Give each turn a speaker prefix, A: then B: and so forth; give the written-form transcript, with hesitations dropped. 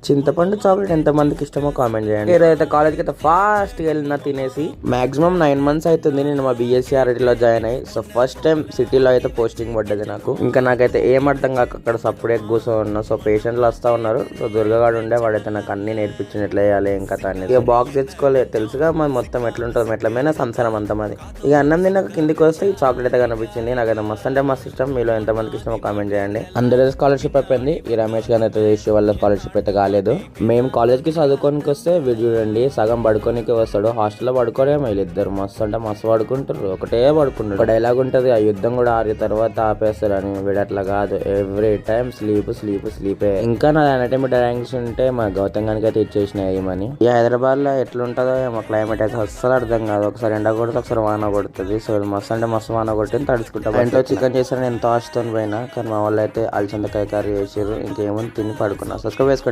A: చింతపండు చాక్లెట్ ఎంత మందికి ఇష్టమో కామెంట్ చేయండి. ఏదైతే కాలేజ్కి అయితే ఫాస్ట్గా వెళ్ళినా తినేసి మాక్సిమం 9 months అవుతుంది నేను మా బీఎస్సీ ఆర్ఐటీలో జాయిన్ అయ్యి. సో ఫస్ట్ టైం సిటీలో అయితే పోస్టింగ్ పడ్డది నాకు. ఇంకా నాకైతే ఏం అర్థం కాక అక్కడ సప్పుడే కూర్చో ఉన్నా. సో పేషెంట్లు వస్తా ఉన్నారు. సో దుర్గగాడు ఉండే వాడైతే నాకు అన్ని నేర్పించింది ఎట్లా వేయాలి ఏం కథ అని. ఇక బాక్స్ తెచ్చుకోలేదు తెలుసుగా మరి మొత్తం ఎట్లుంటుంది మెట్లమైన సంసారం అంతా మాది. ఇక అన్నం తిన్నాక కిందికి వస్తే ఈ చాక్లెట్ అయితే కనిపించింది. నాకైతే మస్తు అంటే మస్తు ఇష్టం. మీలో ఎంతమందికి ఇష్టమో కామెంట్ చేయండి. అందరూ స్కాలర్షిప్ అయిపోయింది. ఈ రమేష్ గారి అయితే రిజిస్టర్ వల్ల స్కాలర్షిప్ అయితే కాలేదు. మేము కాలేజ్కి చదువుకోనికి వస్తే వీడు చూడండి సగం పడుకోనికి వస్తాడు. హాస్టల్లో పడుకోరే వీళ్ళిద్దరు మస్తు అంటే మస్తు పడుకుంటారు. ఒకటే పడుకుంటారు. ఒక డైలాగ్ ఉంటుంది, ఆ యుద్ధం కూడా ఆరి తర్వాత ఆపేస్తారు అని. వీడు అట్లా కాదు, ఎవ్రీ టైం స్లీపే. ఇంకా నా అనటమి డైరెక్షన్ ఉంటే మా గౌతమ్ గారికి అయితే ఇచ్చేసినాయి ఏమని. ఈ హైదరాబాద్ లో ఎట్లుంటుందో ఏమో క్లైమేట్ అయితే అస్సలు అర్థం కాదు. ఒకసారి ఎండ కొడితే ఒకసారి వాన కొడుతుంది. సో మస్తు అంటే మస్తు వాన కొట్టింది తడుచుకుంటాం. ఇంట్లో చికెన్ చేశాను ఎంతో ఆశతో పోయినా. కానీ మా వాళ్ళు అయితే అలసందకాయ కర్రీ చేసారు. ఇంకేమో తిని పడుకున్నా. సబ్స్క్రైబ్ చేసుకోండి.